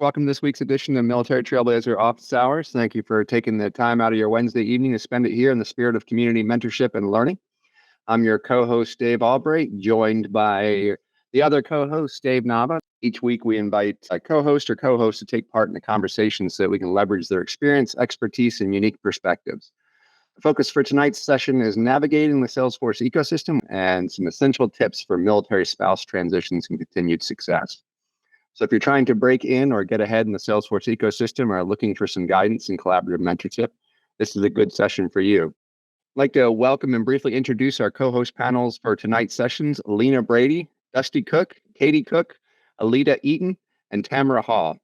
Welcome to this week's edition of Military Trailblazer Office Hours. Thank you for taking the time out of your Wednesday evening to spend it here in the spirit of community mentorship and learning. I'm your co-host, Dave Albright, joined by the other co-host, Dave Nava. Each week, we invite a co-host or co-host to take part in the conversation so that we can leverage their experience, expertise, and unique perspectives. The focus for tonight's session is navigating the Salesforce ecosystem and some essential tips for military spouse transitions and continued success. So if you're trying to break in or get ahead in the Salesforce ecosystem or are looking for some guidance and collaborative mentorship, this is a good session for you. I'd like to welcome and briefly introduce our co-host panels for tonight's sessions: Lina Brady, Dusty Cook, Katie Cook, Alita Eaton, and Tamara Hall.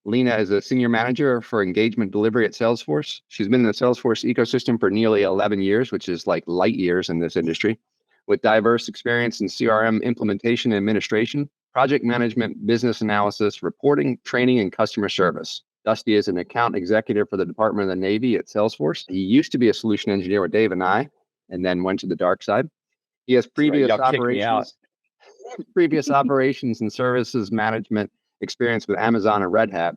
Lina is a senior manager for engagement delivery at Salesforce. She's been in the Salesforce ecosystem for nearly 11 years, which is like light years in this industry, with diverse experience in CRM implementation and administration, project management, business analysis, reporting, training, and customer service. Dusty is an account executive for the Department of the Navy at Salesforce. He used to be a solution engineer with Dave and I, and then went to the dark side. He has previous operations and services management experience with Amazon and Red Hat.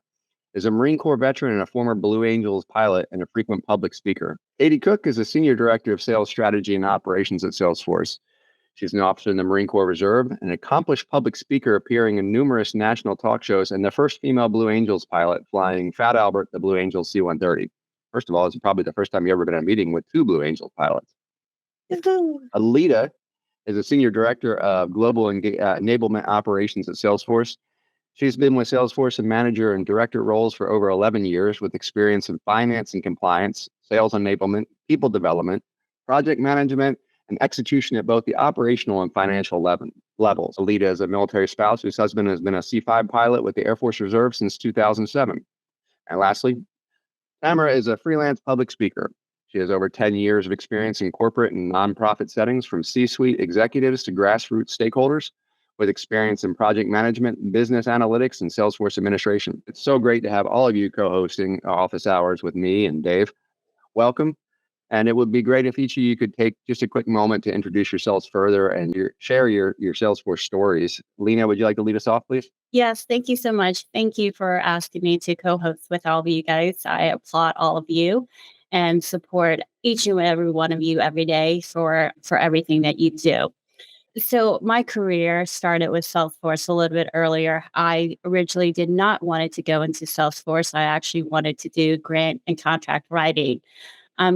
Is a Marine Corps veteran and a former Blue Angels pilot and a frequent public speaker. Katie Cook is a senior director of sales strategy and operations at Salesforce. She's an officer in the Marine Corps Reserve, an accomplished public speaker appearing in numerous national talk shows, and the first female Blue Angels pilot flying Fat Albert, the Blue Angels C-130. First of all, it's probably the first time you've ever been in a meeting with two Blue Angels pilots. Alita is a senior director of global enablement operations at Salesforce. She's been with Salesforce in manager and director roles for over 11 years with experience in finance and compliance, sales enablement, people development, project management, and execution at both the operational and financial levels. Alita is a military spouse whose husband has been a C-5 pilot with the Air Force Reserve since 2007. And lastly, Tamara is a freelance public speaker. She has over 10 years of experience in corporate and nonprofit settings, from C-suite executives to grassroots stakeholders, with experience in project management, business analytics, and Salesforce administration. It's so great to have all of you co-hosting office hours with me and Dave. Welcome. And it would be great if each of you could take just a quick moment to introduce yourselves further and share your Salesforce stories. Lina, would you like to lead us off, please? Yes, thank you so much. Thank you for asking me to co-host with all of you guys. I applaud all of you and support each and every one of you every day for everything that you do. So my career started with Salesforce a little bit earlier. I originally did not want to go into Salesforce. I actually wanted to do grant and contract writing.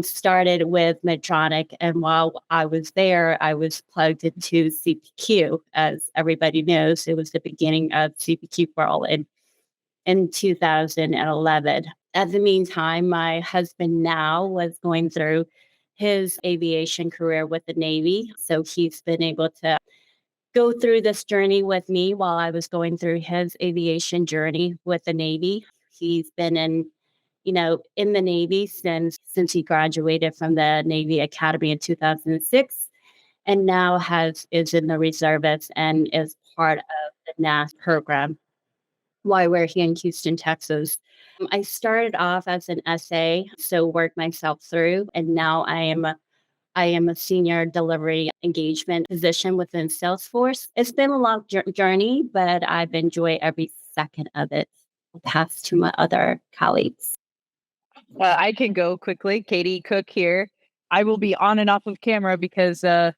Started with Medtronic, and while I was there, I was plugged into CPQ. As everybody knows, it was the beginning of CPQ world in 2011. At the meantime, my husband now was going through his aviation career with the Navy. So he's been able to go through this journey with me while I was going through his aviation journey with the Navy. He's been in the Navy since he graduated from the Navy Academy in 2006, and now is in the reservists and is part of the NAS program while we're here in Houston, Texas. I started off as an SA, so worked myself through, and now I am a senior delivery engagement position within Salesforce. It's been a long journey, but I've enjoyed every second of it. I'll pass to my other colleagues. I can go quickly. Katie Cook here. I will be on and off of camera because I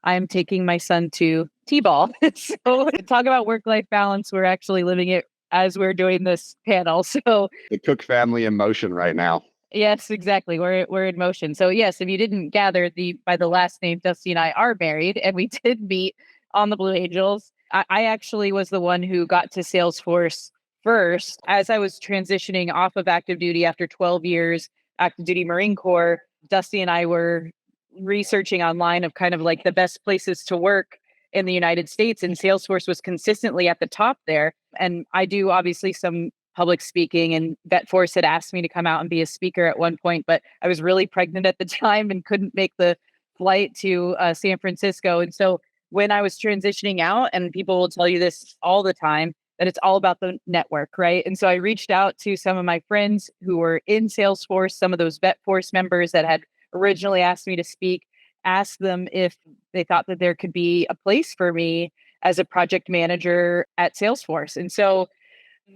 am taking my son to T-ball. So talk about work-life balance. We're actually living it as we're doing this panel. So the Cook family in motion right now. Yes, exactly. We're in motion. So yes, if you didn't gather, by the last name, Dusty and I are married, and we did meet on the Blue Angels. I actually was the one who got to Salesforce first. As I was transitioning off of active duty after 12 years, active duty Marine Corps, Dusty and I were researching online of kind of like the best places to work in the United States, and Salesforce was consistently at the top there. And I do obviously some public speaking, and VetForce had asked me to come out and be a speaker at one point, but I was really pregnant at the time and couldn't make the flight to San Francisco. And so when I was transitioning out, and people will tell you this all the time, that it's all about the network, right? And so I reached out to some of my friends who were in Salesforce, some of those VetForce members that had originally asked me to speak, asked them if they thought that there could be a place for me as a project manager at Salesforce. And so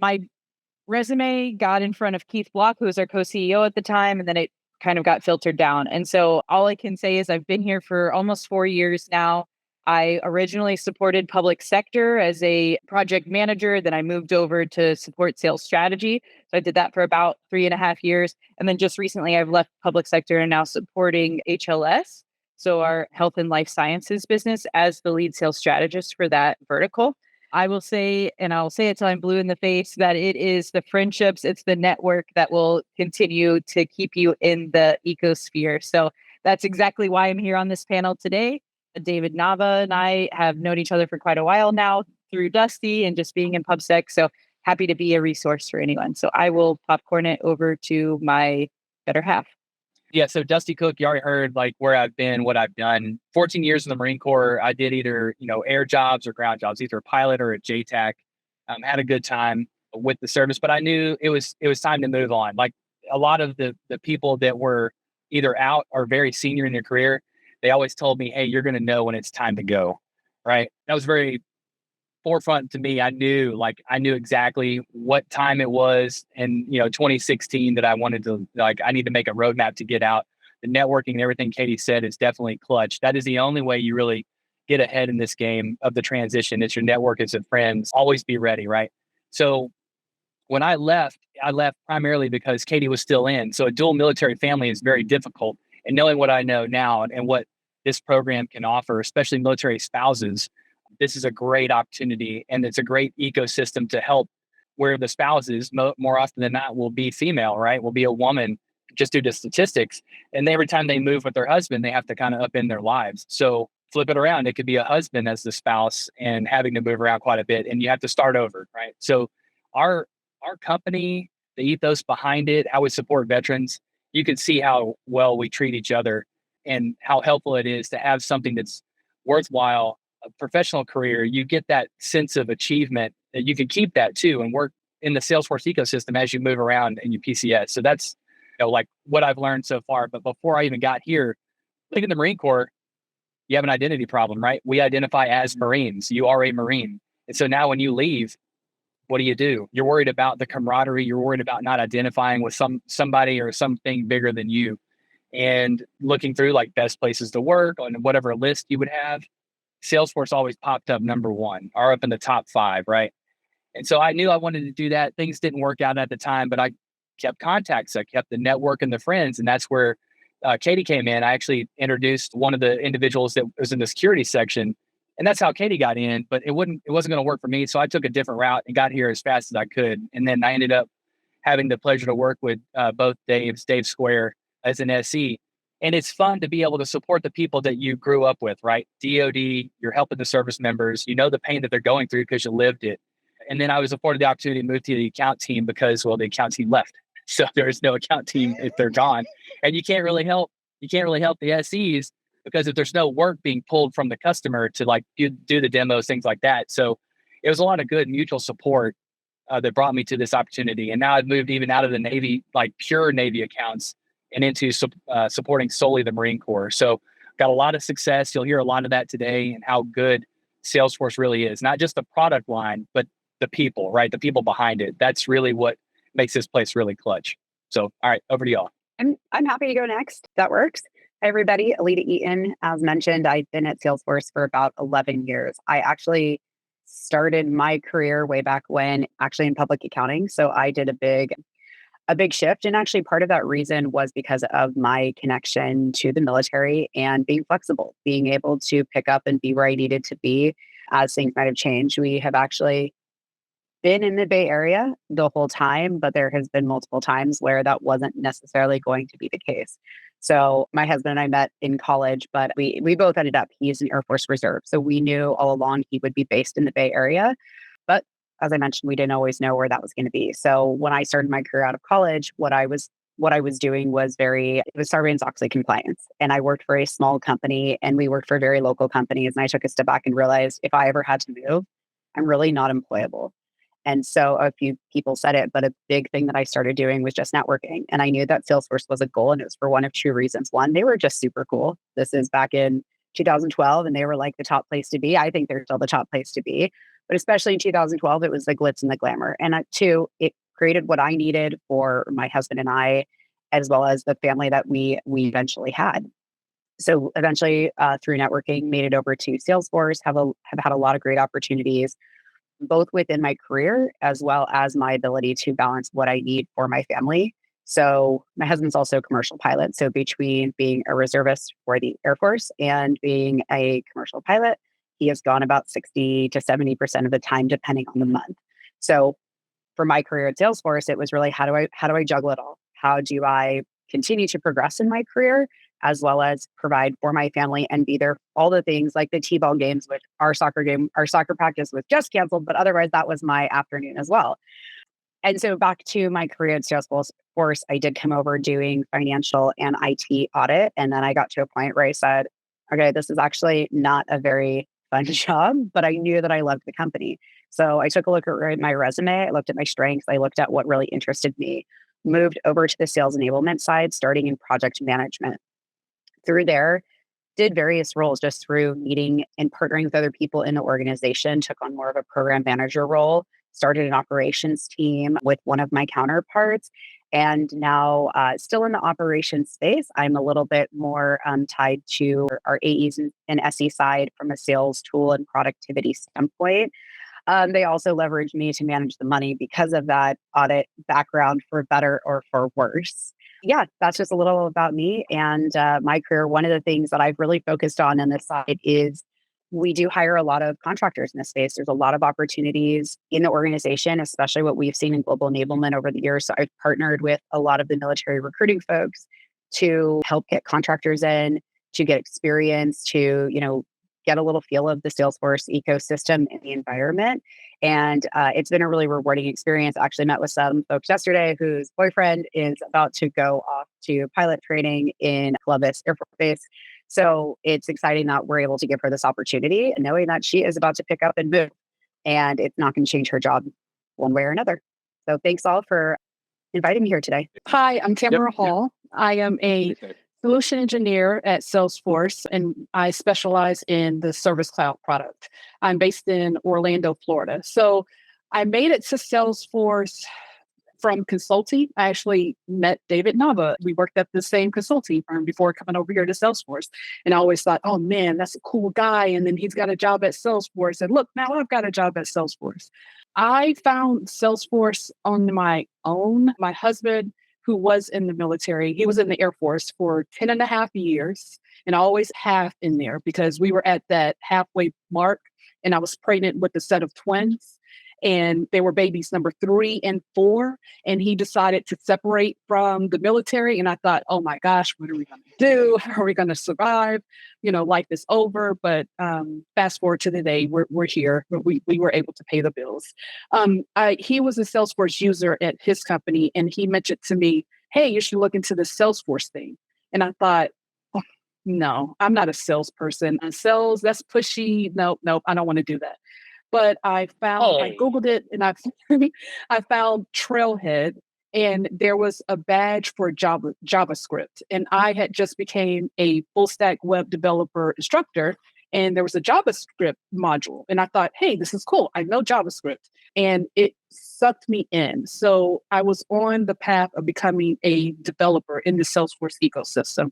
my resume got in front of Keith Block, who was our co-CEO at the time, and then it kind of got filtered down. And so all I can say is I've been here for almost 4 years now. I originally supported public sector as a project manager. Then I moved over to support sales strategy. So I did that for about 3.5 years. And then just recently I've left public sector and now supporting HLS. So our health and life sciences business as the lead sales strategist for that vertical. I will say, and I'll say it till I'm blue in the face, that it is the friendships, it's the network that will continue to keep you in the ecosphere. So that's exactly why I'm here on this panel today. David Nava and I have known each other for quite a while now through Dusty and just being in PubSec. So happy to be a resource for anyone. So I will popcorn it over to my better half. Yeah, so Dusty Cook, you already heard like where I've been, what I've done. 14 years in the Marine Corps. I did either, air jobs or ground jobs, either a pilot or a JTAC. Had a good time with the service, but I knew it was time to move on. Like a lot of the people that were either out or very senior in their career, they always told me, hey, you're going to know when it's time to go. Right. That was very forefront to me. I knew exactly what time it was in 2016 that I wanted to, I need to make a roadmap to get out. The networking and everything Katie said is definitely clutch. That is the only way you really get ahead in this game of the transition. It's your network, it's your friends. Always be ready, right? So when I left primarily because Katie was still in. So a dual military family is very difficult. And knowing what I know now and what this program can offer, especially military spouses, this is a great opportunity, and it's a great ecosystem to help where the spouses more often than not will be female, right? Will be a woman just due to statistics. And every time they move with their husband, they have to kind of upend their lives. So flip it around. It could be a husband as the spouse and having to move around quite a bit, and you have to start over, right? So our company, the ethos behind it, how we support veterans, you can see how well we treat each other and how helpful it is to have something that's worthwhile. A professional career, you get that sense of achievement that you can keep that too and work in the Salesforce ecosystem as you move around in your PCS. So that's like what I've learned so far. But before I even got here, look at the Marine Corps, you have an identity problem, right? We identify as Marines. You are a Marine. And so now when you leave, what do? You're worried about the camaraderie. You're worried about not identifying with somebody or something bigger than you. And looking through like best places to work on whatever list you would have, Salesforce always popped up number one or up in the top 5, right? And so I knew I wanted to do that. Things didn't work out at the time, but I kept contacts. I kept the network and the friends. And that's where Katie came in. I actually introduced one of the individuals that was in the security section. And that's how Katie got in, but it wasn't going to work for me. So I took a different route and got here as fast as I could. And then I ended up having the pleasure to work with both Dave Square as an SE. And it's fun to be able to support the people that you grew up with, right? DOD, you're helping the service members. You know the pain that they're going through because you lived it. And then I was afforded the opportunity to move to the account team because, well, the account team left. So there's no account team if they're gone. And you can't really help the SEs because if there's no work being pulled from the customer to like do the demos, things like that. So it was a lot of good mutual support that brought me to this opportunity. And now I've moved even out of the Navy, like pure Navy accounts, and into supporting solely the Marine Corps. So got a lot of success. You'll hear a lot of that today and how good Salesforce really is. Not just the product line, but the people, right? The people behind it. That's really what makes this place really clutch. So, all right, over to y'all. I'm happy to go next. That works. Hi, everybody. Alita Eaton. As mentioned, I've been at Salesforce for about 11 years. I actually started my career way back when actually in public accounting. So I did a big shift. And actually part of that reason was because of my connection to the military and being flexible, being able to pick up and be where I needed to be as things might have changed. We have actually been in the Bay Area the whole time, but there has been multiple times where that wasn't necessarily going to be the case. So my husband and I met in college, but we both ended up, he's an Air Force Reserve. So we knew all along he would be based in the Bay Area. But as I mentioned, we didn't always know where that was going to be. So when I started my career out of college, what I was doing was it was Sarbanes-Oxley compliance. And I worked for a small company and we worked for very local companies. And I took a step back and realized if I ever had to move, I'm really not employable. And so a few people said it, but a big thing that I started doing was just networking. And I knew that Salesforce was a goal, and it was for one of two reasons. One, they were just super cool. This is back in 2012, and they were like the top place to be. I think they're still the top place to be. But especially in 2012, it was the glitz and the glamour. And two, it created what I needed for my husband and I, as well as the family that we eventually had. So eventually, through networking, made it over to Salesforce. Have had a lot of great opportunities, both within my career as well as my ability to balance what I need for my family. So my husband's also a commercial pilot. So between being a reservist for the Air Force and being a commercial pilot, he has gone about 60 to 70% of the time, depending on the month. So for my career at Salesforce, it was really how do I juggle it all? How do I continue to progress in my career as well as provide for my family and be there all the things like the T-ball games, which our soccer practice was just canceled, but otherwise that was my afternoon as well. And so back to my career at Salesforce, I did come over doing financial and IT audit. And then I got to a point where I said, okay, this is actually not a very fun job, but I knew that I loved the company. So I took a look at my resume. I looked at my strengths. I looked at what really interested me, moved over to the sales enablement side, starting in project management. Through there, did various roles just through meeting and partnering with other people in the organization, took on more of a program manager role, started an operations team with one of my counterparts. And now, still in the operations space, I'm a little bit more tied to our AEs and SE side from a sales tool and productivity standpoint. They also leverage me to manage the money because of that audit background, for better or for worse. Yeah, that's just a little about me and my career. One of the things that I've really focused on this side is we do hire a lot of contractors in this space. There's a lot of opportunities in the organization, especially what we've seen in global enablement over the years. So I've partnered with a lot of the military recruiting folks to help get contractors in, to get experience, to, get a little feel of the Salesforce ecosystem and the environment. And it's been a really rewarding experience. I actually met with some folks yesterday whose boyfriend is about to go off to pilot training in Columbus Air Force Base. So it's exciting that we're able to give her this opportunity and knowing that she is about to pick up and move and it's not going to change her job one way or another. So thanks all for inviting me here today. Hi, I'm Tamara Hall. I am a solution engineer at Salesforce, and I specialize in the Service Cloud product. I'm based in Orlando, Florida. So I made it to Salesforce from consulting. I actually met David Nava. We worked at the same consulting firm before coming over here to Salesforce. And I always thought, oh man, that's a cool guy. And then he's got a job at Salesforce. And look, now I've got a job at Salesforce. I found Salesforce on my own. My husband, who was in the military, he was in the Air Force for 10 and a half years, and I always half in there because we were at that halfway mark, and I was pregnant with a set of twins, and they were babies number 3 and 4, and he decided to separate from the military, and I thought, oh my gosh, what are we going to do? How are we going to survive? Life is over, but fast forward to the day, we're here. We were able to pay the bills. He was a Salesforce user at his company, and he mentioned to me, hey, you should look into the Salesforce thing. And I thought, oh, no, I'm not a salesperson. Sales, that's pushy. Nope, I don't want to do that. But I Googled it, and I found Trailhead, and there was a badge for JavaScript. And I had just became a full stack web developer instructor, and there was a JavaScript module. And I thought, hey, this is cool. I know JavaScript. And it sucked me in. So I was on the path of becoming a developer in the Salesforce ecosystem.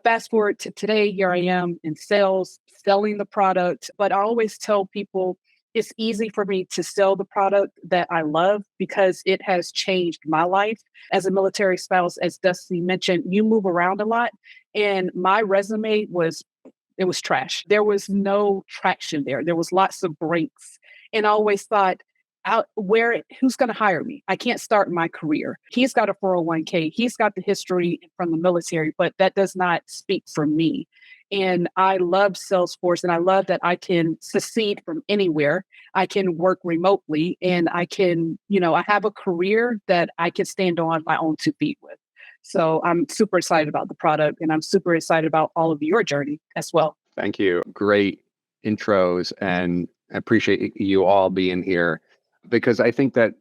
Fast forward to today, here I am in sales, selling the product. But I always tell people, it's easy for me to sell the product that I love because it has changed my life. As a military spouse, as Dusty mentioned, you move around a lot. And my resume was trash. There was no traction there. There was lots of breaks. And I always thought, who's going to hire me? I can't start my career. He's got a 401k. He's got the history from the military, but that does not speak for me. And I love Salesforce, and I love that I can succeed from anywhere. I can work remotely, and I can, I have a career that I can stand on my own 2 feet with. So I'm super excited about the product, and I'm super excited about all of your journey as well. Thank you. Great intros, and I appreciate you all being here because I think that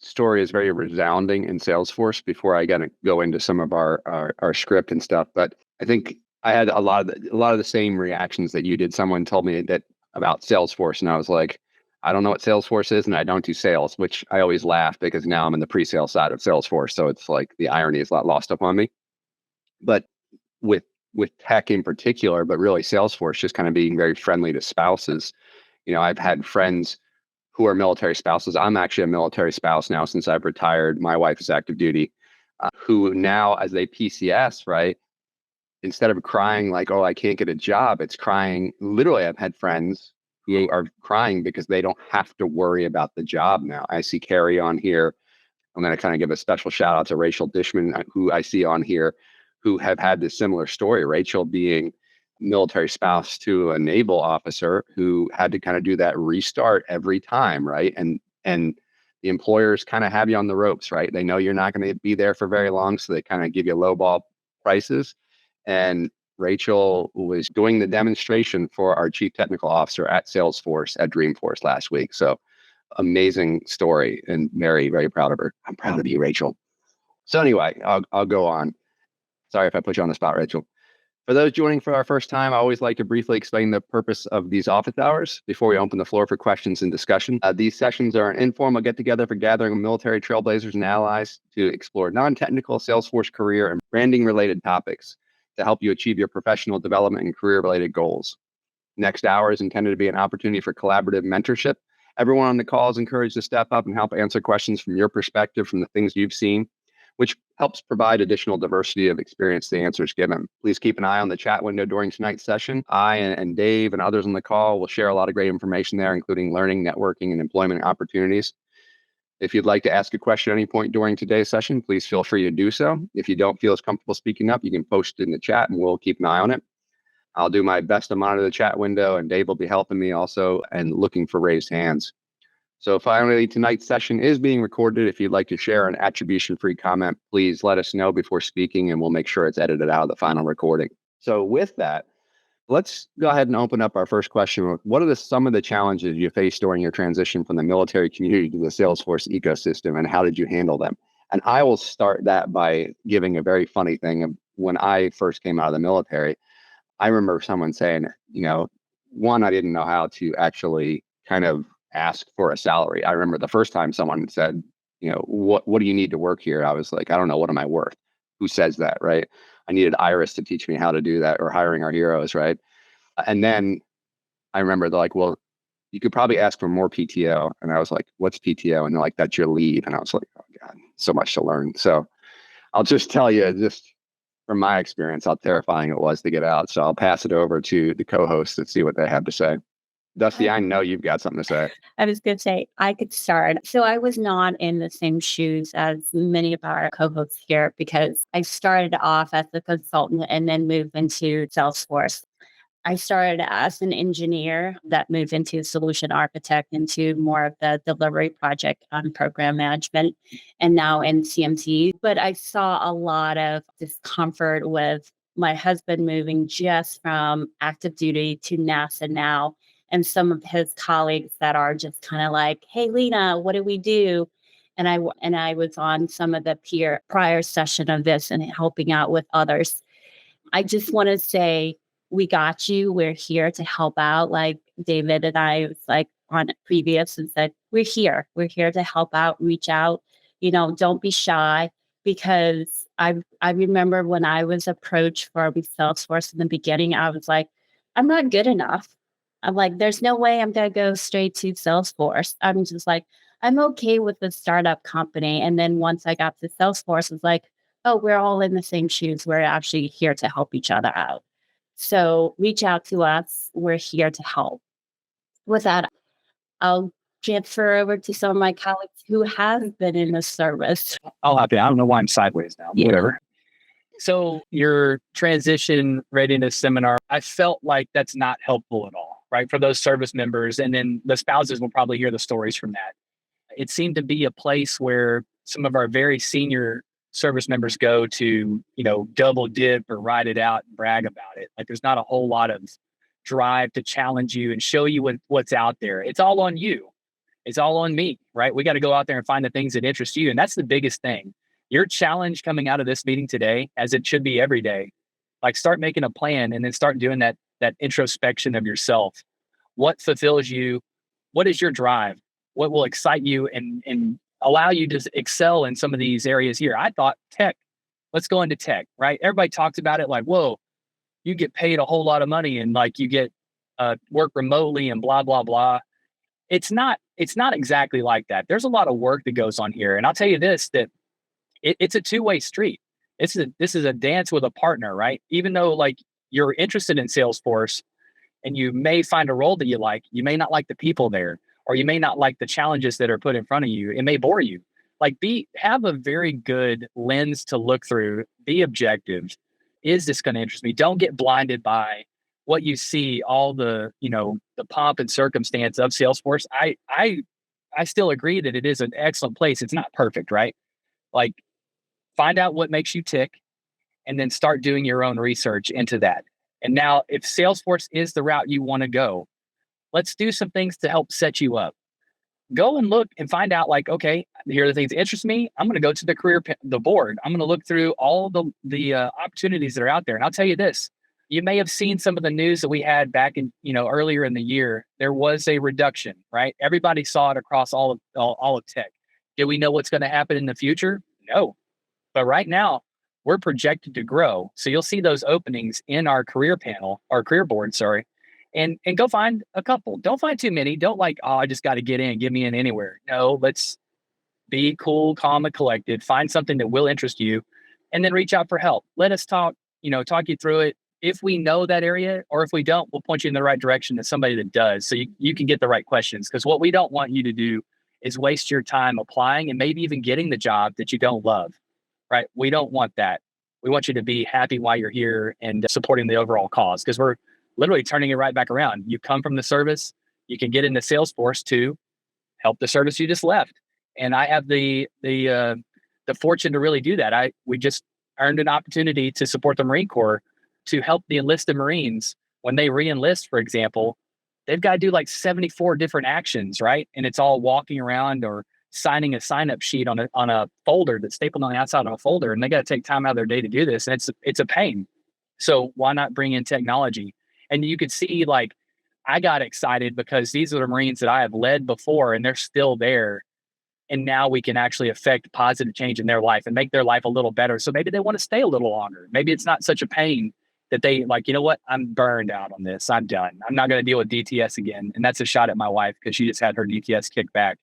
story is very resounding in Salesforce before I go into some of our script and stuff. But I think I had a lot of the same reactions that you did. Someone told me that about Salesforce, and I was like, I don't know what Salesforce is, and I don't do sales, which I always laugh because now I'm in the pre-sale side of Salesforce. So it's like the irony is a lot lost upon me. But with tech in particular, but really Salesforce just kind of being very friendly to spouses. I've had friends who are military spouses. I'm actually a military spouse now since I've retired. My wife is active duty, who now, as they PCS, right, instead of crying like, oh, I can't get a job, it's crying. Literally, I've had friends who are crying because they don't have to worry about the job now. I see Carrie on here. I'm going to kind of give a special shout out to Rachel Dishman, who I see on here, who have had this similar story. Rachel being military spouse to a naval officer who had to kind of do that restart every time, right? And the employers kind of have you on the ropes, right? They know you're not going to be there for very long, so they kind of give you lowball prices. And Rachel was doing the demonstration for our chief technical officer at Salesforce at Dreamforce last week. So amazing story and very, very proud of her. I'm proud of you, Rachel. So anyway, I'll go on. Sorry if I put you on the spot, Rachel. For those joining for our first time, I always like to briefly explain the purpose of these office hours before we open the floor for questions and discussion. These sessions are an informal get-together for gathering military trailblazers and allies to explore non-technical Salesforce career and branding-related topics to help you achieve your professional development and career-related goals. Next hour is intended to be an opportunity for collaborative mentorship. Everyone on the call is encouraged to step up and help answer questions from your perspective, from the things you've seen, which helps provide additional diversity of experience to the answers given. Please keep an eye on the chat window during tonight's session. I and Dave and others on the call will share a lot of great information there, including learning, networking, and employment opportunities. If you'd like to ask a question at any point during today's session, please feel free to do so. If you don't feel as comfortable speaking up, you can post it in the chat and we'll keep an eye on it. I'll do my best to monitor the chat window, and Dave will be helping me also and looking for raised hands. So finally, tonight's session is being recorded. If you'd like to share an attribution-free comment, please let us know before speaking, and we'll make sure it's edited out of the final recording. So with that, let's go ahead and open up our first question. What are some of the challenges you faced during your transition from the military community to the Salesforce ecosystem, and how did you handle them? And I will start that by giving a very funny thing. When I first came out of the military, I remember someone saying, one, I didn't know how to actually kind of ask for a salary. I remember the first time someone said, what do you need to work here? I was like, I don't know. What am I worth? Who says that, right? I needed Iris to teach me how to do that, or Hiring Our Heroes, right? And then I remember they're like, well, you could probably ask for more PTO. And I was like, what's PTO? And they're like, that's your leave. And I was like, oh God, so much to learn. So I'll just tell you, just from my experience, how terrifying it was to get out. So I'll pass it over to the co-hosts and see what they have to say. Dusty, I know you've got something to say. I was going to say, I could start. So I was not in the same shoes as many of our co-hosts here, because I started off as a consultant and then moved into Salesforce. I started as an engineer that moved into solution architect, into more of the delivery project on program management, and now in CMT. But I saw a lot of discomfort with my husband moving just from active duty to NASA now, and some of his colleagues that are just kind of like, hey, Lina, what do we do? And I was on some of the prior session of this and helping out with others. I just want to say, we got you. We're here to help out. Like David and I was like on previous and said, we're here. We're here to help out, reach out, don't be shy. Because I remember when I was approached for Salesforce in the beginning, I was like, I'm not good enough. I'm like, there's no way I'm going to go straight to Salesforce. I'm just like, I'm okay with the startup company. And then once I got to Salesforce, it's like, oh, we're all in the same shoes. We're actually here to help each other out. So reach out to us. We're here to help. With that, I'll transfer over to some of my colleagues who have been in the service. I'll hop in. I don't know why I'm sideways now. Yeah. Whatever. So your transition readiness seminar, I felt like that's not helpful at all, right? For those service members. And then the spouses will probably hear the stories from that. It seemed to be a place where some of our very senior service members go to, double dip or ride it out and brag about it. Like there's not a whole lot of drive to challenge you and show you what's out there. It's all on you. It's all on me, right? We got to go out there and find the things that interest you. And that's the biggest thing. Your challenge coming out of this meeting today, as it should be every day, like start making a plan and then start doing that introspection of yourself. What fulfills you? what is your drive? What will excite you and allow you to excel in some of these areas here? I thought tech. Let's go into tech, right? Everybody talks about it like, whoa, you get paid a whole lot of money and like you get work remotely and blah, blah, blah. It's not exactly like that. There's a lot of work that goes on here. And I'll tell you this, that it's a two-way street. This is a dance with a partner, right? Even though like you're interested in Salesforce and you may find a role that you like, you may not like the people there, or you may not like the challenges that are put in front of you. It may bore you. Like have a very good lens to look through, be objective. Is this going to interest me? Don't get blinded by what you see, all the, the pomp and circumstance of Salesforce. I still agree that it is an excellent place. It's not perfect, right? Like find out what makes you tick and then start doing your own research into that. And now if Salesforce is the route you want to go, let's do some things to help set you up. Go and look and find out like, okay, here are the things that interest me. I'm going to go to the board. I'm going to look through all the opportunities that are out there. And I'll tell you this, you may have seen some of the news that we had back in, earlier in the year. There was a reduction, right? Everybody saw it across all of tech. Do we know what's going to happen in the future? No. But right now, we're projected to grow. So you'll see those openings in our career panel, our career board, sorry. And go find a couple. Don't find too many. Don't like, oh, I just got to get in. Get me in anywhere. No, let's be cool, calm, and collected. Find something that will interest you, and then reach out for help. Let us talk you through it. If we know that area, or if we don't, we'll point you in the right direction to somebody that does, so you can get the right questions. Because what we don't want you to do is waste your time applying and maybe even getting the job that you don't love, right? We don't want that. We want you to be happy while you're here and supporting the overall cause, because we're literally turning it right back around. You come from the service, you can get into Salesforce to help the service you just left. And I have the fortune to really do that. We just earned an opportunity to support the Marine Corps to help the enlisted Marines when they re-enlist, for example. They've got to do like 74 different actions, right? And it's all walking around or signing a sign-up sheet on a folder that's stapled on the outside of a folder, and they got to take time out of their day to do this, and it's a pain. So why not bring in technology? And you could see, like, I got excited because these are the Marines that I have led before, and they're still there. And now we can actually affect positive change in their life and make their life a little better. So maybe they want to stay a little longer. Maybe it's not such a pain that they like, you know what? I'm burned out on this. I'm done. I'm not going to deal with DTS again. And that's a shot at my wife because she just had her DTS kicked back.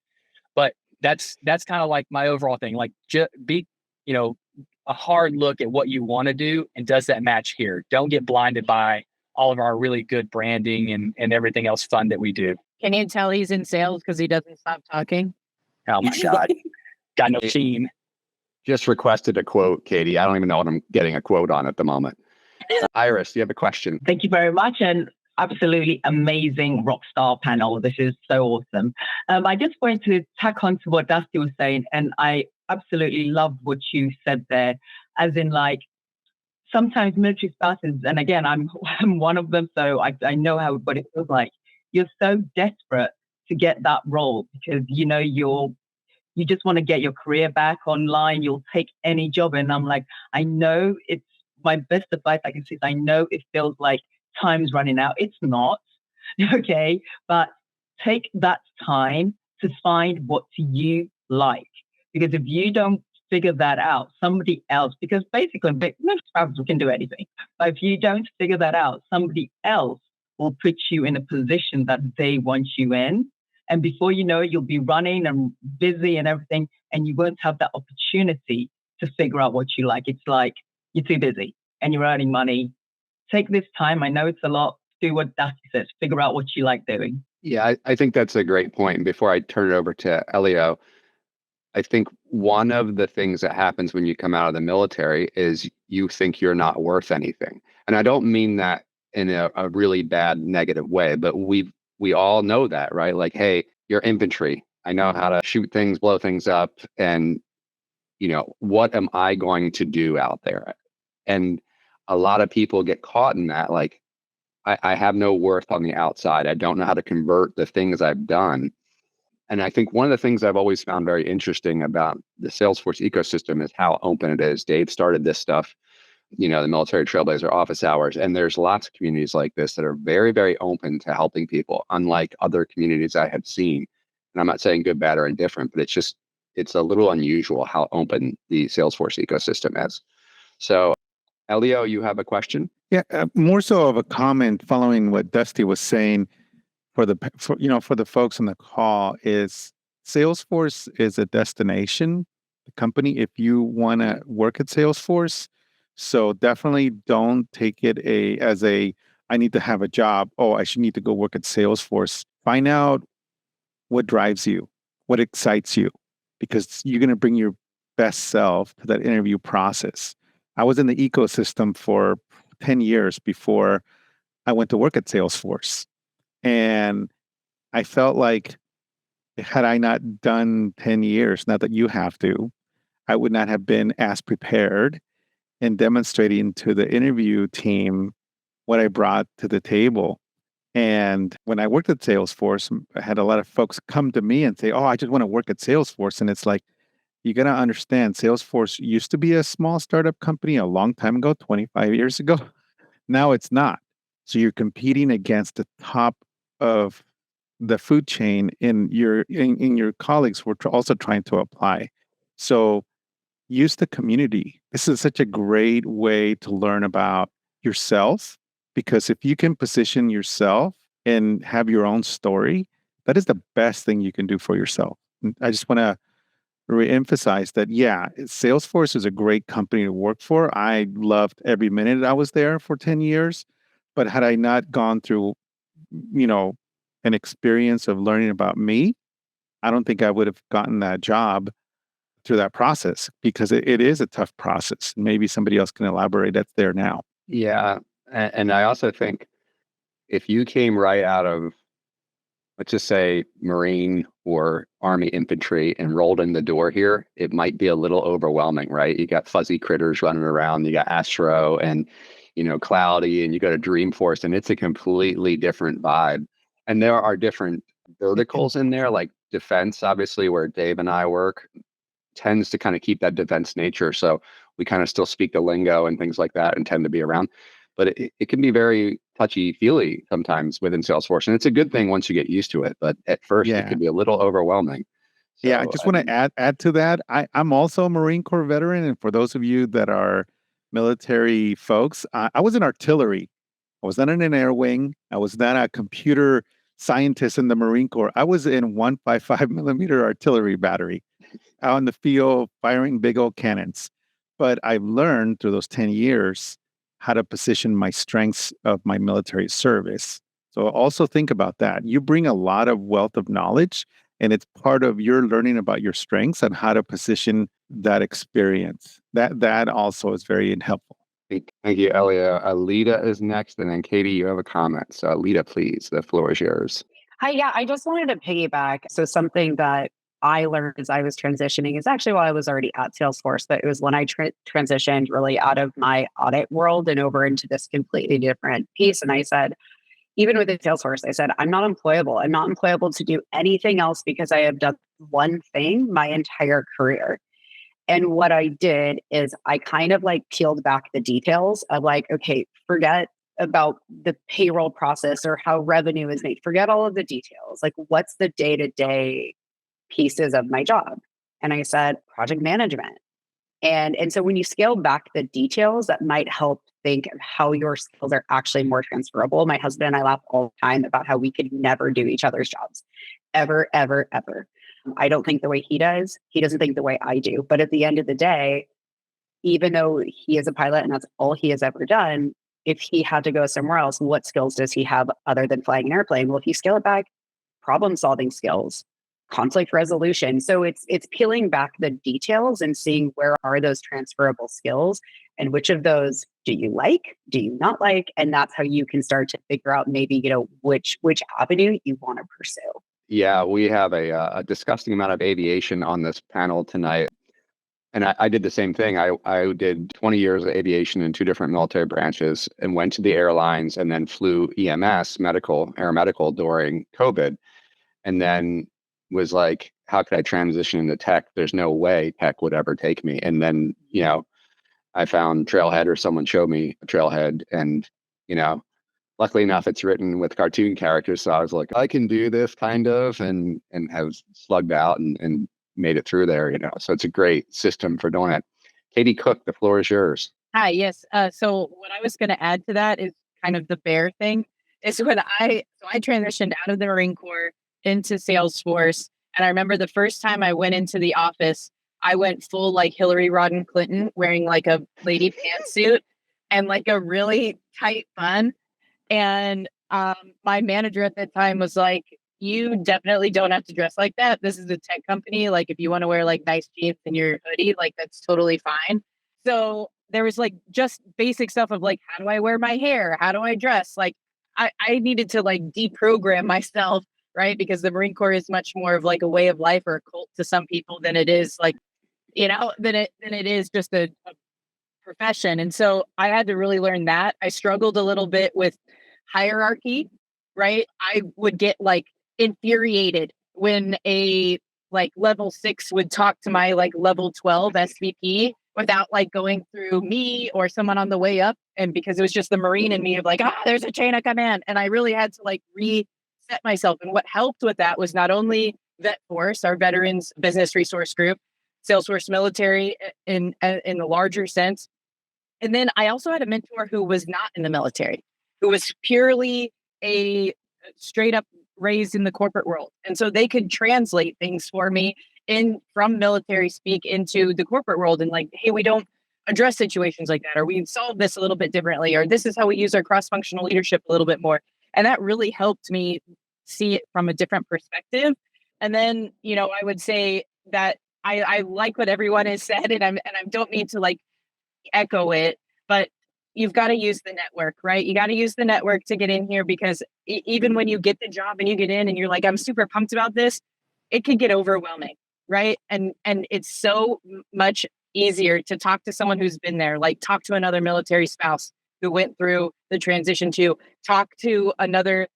But that's kind of like my overall thing. Like, be, a hard look at what you want to do, and does that match here? Don't get blinded by all of our really good branding and everything else fun that we do. Can you tell he's in sales because he doesn't stop talking? Oh my God. Got no sheen. Just requested a quote, Katie. I don't even know what I'm getting a quote on at the moment. Iris, you have a question? Thank you very much. And absolutely amazing rock star panel. This is so awesome. I just wanted to tack on to what Dusty was saying. And I absolutely loved what you said there, as in like, sometimes military spouses, and again, I'm one of them, so I know what it feels like. You're so desperate to get that role because you just want to get your career back online. You'll take any job, and I'm like, I know it's my best advice I can say. I know it feels like time's running out. It's not, okay, but take that time to find what you like, because if you don't figure that out, somebody else, because basically most travelers can do anything, but if you don't figure that out, somebody else will put you in a position that they want you in, and before you know it, you'll be running and busy and everything, and you won't have that opportunity to figure out what you like. It's like you're too busy and you're earning money. Take this time. I know it's a lot. Do what Dusty says. Figure out what you like doing. Yeah, I think that's a great point. And before I turn it over to Elio, I think one of the things that happens when you come out of the military is you think you're not worth anything. And I don't mean that in a really bad, negative way, but we all know that, right? Like, hey, you're infantry. I know how to shoot things, blow things up. And, what am I going to do out there? And a lot of people get caught in that. Like, I have no worth on the outside. I don't know how to convert the things I've done. And I think one of the things I've always found very interesting about the Salesforce ecosystem is how open it is. Dave started this stuff the military Trailblazer office hours. And there's lots of communities like this that are very, very open to helping people, unlike other communities I have seen. And I'm not saying good, bad, or indifferent, but it's a little unusual how open the Salesforce ecosystem is. So, Elio, you have a question? Yeah, more so of a comment following what Dusty was saying for the folks on the call is Salesforce is a destination, the company, if you want to work at Salesforce. So definitely don't take it as I need to have a job. Oh, I should need to go work at Salesforce. Find out what drives you, what excites you, because you're going to bring your best self to that interview process. I was in the ecosystem for 10 years before I went to work at Salesforce. And I felt like had I not done 10 years, not that you have to, I would not have been as prepared in demonstrating to the interview team what I brought to the table. And when I worked at Salesforce, I had a lot of folks come to me and say, oh, I just want to work at Salesforce. And it's like, you got to understand, Salesforce used to be a small startup company a long time ago, 25 years ago. Now it's not. So you're competing against the top of the food chain in your colleagues who are also trying to apply. So use the community. This is such a great way to learn about yourself, because if you can position yourself and have your own story, that is the best thing you can do for yourself. And I just want to reemphasize that, yeah, Salesforce is a great company to work for. I loved every minute I was there for 10 years. But had I not gone through, an experience of learning about me, I don't think I would have gotten that job through that process, because it is a tough process. Maybe somebody else can elaborate. That's there now. Yeah. And I also think if you came right out of, let's just say, Marine or Army infantry and rolled in the door here, it might be a little overwhelming, right? You got fuzzy critters running around, you got Astro and, Cloudy, and you go to Dreamforce, and it's a completely different vibe. And there are different verticals in there, like defense, obviously, where Dave and I work, tends to kind of keep that defense nature. So we kind of still speak the lingo and things like that and tend to be around. But it can be very touchy-feely sometimes within Salesforce. And it's a good thing once you get used to it. But at first, it can be a little overwhelming. So, I just want to add to that. I'm also a Marine Corps veteran. And for those of you that are military folks, I was in artillery. I was not in an air wing. I was not a computer scientist in the Marine Corps. I was in 155 millimeter artillery battery out in the field firing big old cannons. But I've learned through those 10 years how to position my strengths of my military service. So also think about that. You bring a lot of wealth of knowledge, and it's part of your learning about your strengths and how to position that experience. That also is very helpful. Thank you, Elia. Alita is next, and then Katie, you have a comment. So Alita, please, the floor is yours. Hi, yeah, I just wanted to piggyback. So something that I learned as I was transitioning is actually while I was already at Salesforce, but it was when I transitioned really out of my audit world and over into this completely different piece. And I said, even within Salesforce, I said, I'm not employable. I'm not employable to do anything else because I have done one thing my entire career. And what I did is I kind of like peeled back the details of like, okay, forget about the payroll process or how revenue is made. Forget all of the details. Like, what's the day-to-day pieces of my job? And I said, project management. And so when you scale back the details, that might help think of how your skills are actually more transferable. My husband and I laugh all the time about how we could never do each other's jobs. Ever, ever, ever. I don't think the way he does. He doesn't think the way I do. But at the end of the day, even though he is a pilot and that's all he has ever done, if he had to go somewhere else, what skills does he have other than flying an airplane? Well, if you scale it back, problem solving skills, conflict resolution. So it's peeling back the details and seeing where are those transferable skills and which of those do you like, do you not like? And that's how you can start to figure out maybe, which avenue you want to pursue. Yeah, we have a disgusting amount of aviation on this panel tonight. And I did the same thing. I did 20 years of aviation in 2 different military branches and went to the airlines and then flew EMS, aeromedical during COVID. And then was like, how could I transition into tech? There's no way tech would ever take me. And then, I found Trailhead, or someone showed me a Trailhead, and luckily enough, it's written with cartoon characters. So I was like, I can do this kind of, and have slugged out and made it through there, So it's a great system for doing it. Katie Cook, the floor is yours. Hi, yes. So what I was going to add to that is kind of the bear thing. Is when I transitioned out of the Marine Corps into Salesforce, and I remember the first time I went into the office, I went full like Hillary Rodham Clinton, wearing like a lady pantsuit and like a really tight bun. And my manager at that time was like, "You definitely don't have to dress like that. This is a tech company. Like, if you want to wear like nice jeans and your hoodie, like that's totally fine." So there was like just basic stuff of like, how do I wear my hair? How do I dress? Like, I needed to like deprogram myself, right? Because the Marine Corps is much more of like a way of life or a cult to some people than it is like, than it is just a profession. And so I had to really learn that. I struggled a little bit with hierarchy, right? I would get like infuriated when a like level 6 would talk to my like level 12 SVP without like going through me or someone on the way up. And because it was just the Marine in me of like, there's a chain of command. And I really had to like reset myself. And what helped with that was not only VetForce, our Veterans Business Resource Group, Salesforce Military in the larger sense. And then I also had a mentor who was not in the military, who was purely a straight up raised in the corporate world. And so they could translate things for me from military speak into the corporate world, and like, hey, we don't address situations like that, or we solve this a little bit differently, or this is how we use our cross-functional leadership a little bit more. And that really helped me see it from a different perspective. And then, I would say that I like what everyone has said, and I don't mean to like echo it, but you've got to use the network, right? You got to use the network to get in here, because even when you get the job and you get in and you're like, I'm super pumped about this, it can get overwhelming, right? And it's so much easier to talk to someone who's been there, like talk to another military spouse who went through the transition, to talk to another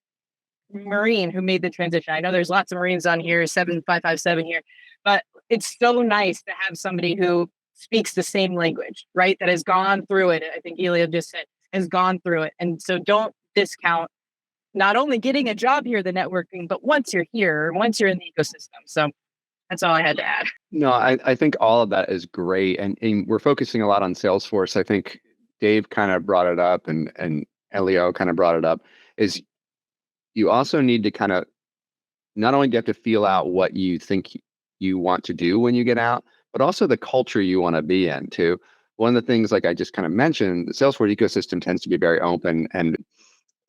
Marine who made the transition. I know there's lots of Marines on here, 7557 here, but it's so nice to have somebody who speaks the same language, right? That has gone through it. I think Elia just said, has gone through it. And so don't discount not only getting a job here, the networking, but once you're here, once you're in the ecosystem. So that's all I had to add. No, I think all of that is great. And we're focusing a lot on Salesforce. I think Dave kind of brought it up, and Elio kind of brought it up, is you also need to kind of not only get to feel out what you think you want to do when you get out, but also the culture you want to be in too. One of the things, like I just kind of mentioned, the Salesforce ecosystem tends to be very open and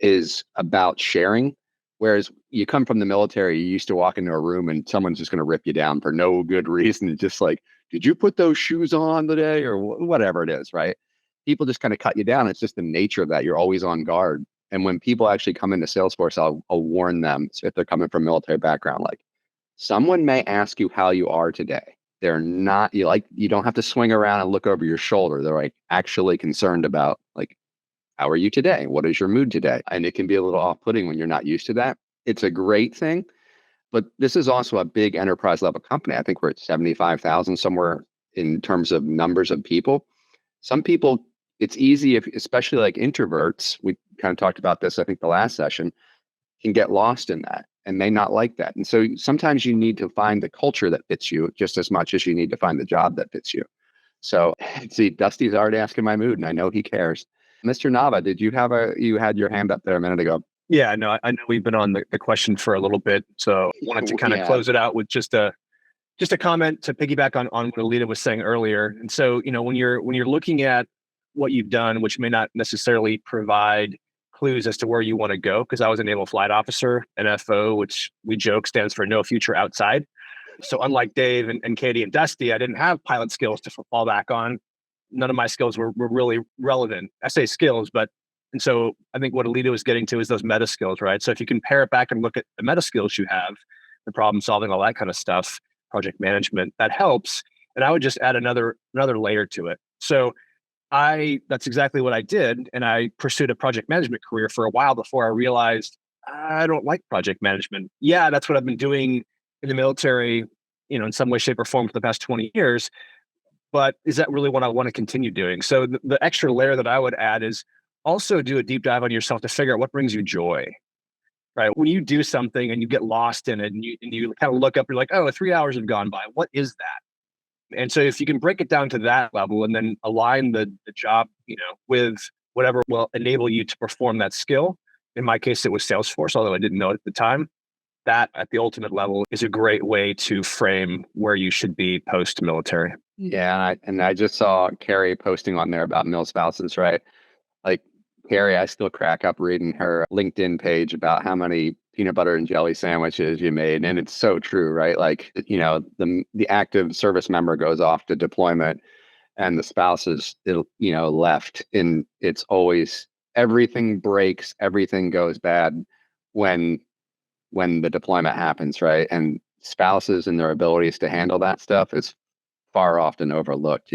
is about sharing. Whereas you come from the military, you used to walk into a room and someone's just going to rip you down for no good reason. It's just like, did you put those shoes on today, or whatever it is, right? People just kind of cut you down. It's just the nature of that. You're always on guard. And when people actually come into Salesforce, I'll warn them, if they're coming from military background, like, someone may ask you how you are today. They're not, you don't have to swing around and look over your shoulder. They're like actually concerned about, like, how are you today? What is your mood today? And it can be a little off-putting when you're not used to that. It's a great thing, but this is also a big enterprise level company. I think we're at 75,000 somewhere in terms of numbers of people. Some people, it's easy, especially like introverts, we kind of talked about this, I think the last session, can get lost in that and may not like that. And so sometimes you need to find the culture that fits you just as much as you need to find the job that fits you. So see, Dusty's already asking my mood, and I know he cares. Mr. Nava, you had your hand up there a minute ago. Yeah, no, I know we've been on the question for a little bit, so wanted to kind of close it out with just a comment to piggyback on what Alita was saying earlier. And so, when you're looking at what you've done, which may not necessarily provide clues as to where you want to go, because I was a naval flight officer, NFO, which we joke stands for no future outside. So unlike Dave and Katie and Dusty, I didn't have pilot skills to fall back on. None of my skills were really relevant. I say skills, and so I think what Alita was getting to is those meta skills, right? So if you can pare it back and look at the meta skills you have, the problem solving, all that kind of stuff, project management, that helps. And I would just add another layer to it. So that's exactly what I did. And I pursued a project management career for a while before I realized I don't like project management. Yeah, that's what I've been doing in the military, in some way, shape, or form for the past 20 years. but is that really what I want to continue doing? So the extra layer that I would add is also do a deep dive on yourself to figure out what brings you joy, right? When you do something and you get lost in it and you kind of look up, you're like, oh, 3 hours have gone by. What is that? And so if you can break it down to that level and then align the job, with whatever will enable you to perform that skill. In my case, it was Salesforce, although I didn't know it at the time. That at the ultimate level is a great way to frame where you should be post-military. Yeah, and I just saw Carrie posting on there about mil spouses, right? Like Carrie, I still crack up reading her LinkedIn page about how many peanut butter and jelly sandwiches you made, and it's so true, right? Like the active service member goes off to deployment, and the spouse is left, and it's always everything breaks, everything goes bad when the deployment happens, right? And spouses and their abilities to handle that stuff is far often overlooked,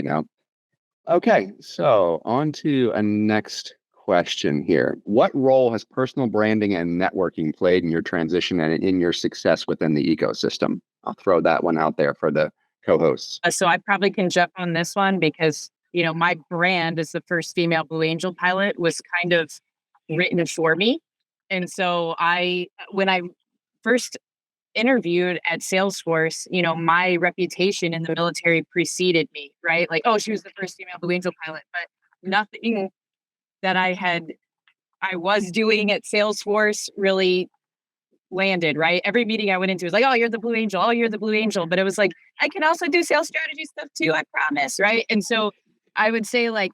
Okay, so on to a next question here. What role has personal branding and networking played in your transition and in your success within the ecosystem? I'll throw that one out there for the co-hosts. So I probably can jump on this one because, my brand as the first female Blue Angel pilot was kind of written for me. And so when I first interviewed at Salesforce, my reputation in the military preceded me, right? Like, oh, she was the first female Blue Angel pilot, but nothing that I was doing at Salesforce really landed, right? Every meeting I went into was like, oh, you're the Blue Angel. Oh, you're the Blue Angel. But it was like, I can also do sales strategy stuff too. I promise. Right. And so I would say like,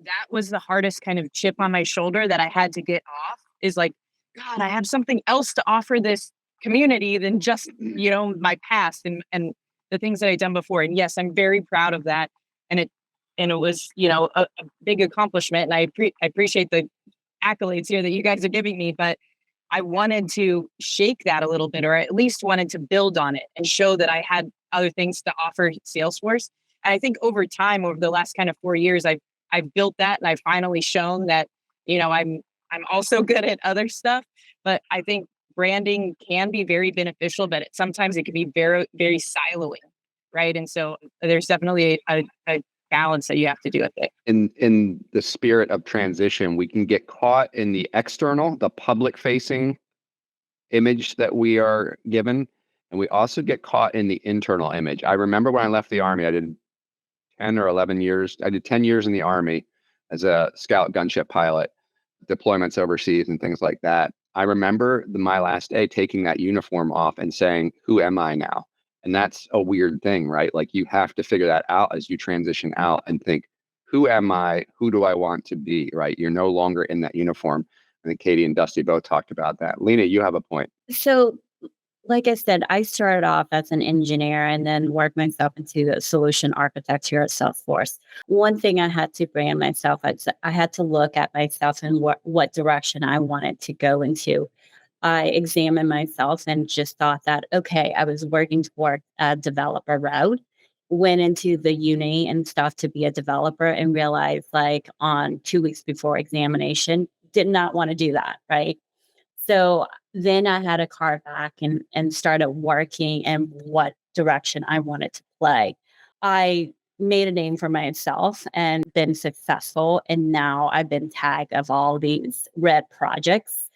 that was the hardest kind of chip on my shoulder that I had to get off is like, God, I have something else to offer this community than just, my past and the things that I've done before. And yes, I'm very proud of that. And it was, a big accomplishment. And I appreciate the accolades here that you guys are giving me, but I wanted to shake that a little bit, or at least wanted to build on it and show that I had other things to offer Salesforce. And I think over time, over the last kind of 4 years, I've built that, and I've finally shown that, I'm also good at other stuff. But I think branding can be very beneficial, but sometimes it can be very, very siloing, right? And so there's definitely a balance that you have to do with it. In the spirit of transition, we can get caught in the external, the public facing image that we are given. And we also get caught in the internal image. I remember when I left the Army, I did 10 or 11 years. I did 10 years in the Army as a scout gunship pilot, deployments overseas and things like that. I remember my last day taking that uniform off and saying, who am I now? And that's a weird thing, right? Like you have to figure that out as you transition out and think, who am I? Who do I want to be, right? You're no longer in that uniform. I think Katie and Dusty both talked about that. Lina, you have a point. So, like I said, I started off as an engineer and then worked myself into a solution architect here at Salesforce. One thing I had to brand myself, I had to look at myself and what direction I wanted to go into. I examined myself and just thought that, okay, I was working toward a developer route, went into the uni and stuff to be a developer and realized like on 2 weeks before examination, did not want to do that, right? So then I had to carve back and started working in what direction I wanted to play. I made a name for myself and been successful. And now I've been tagged of all these red projects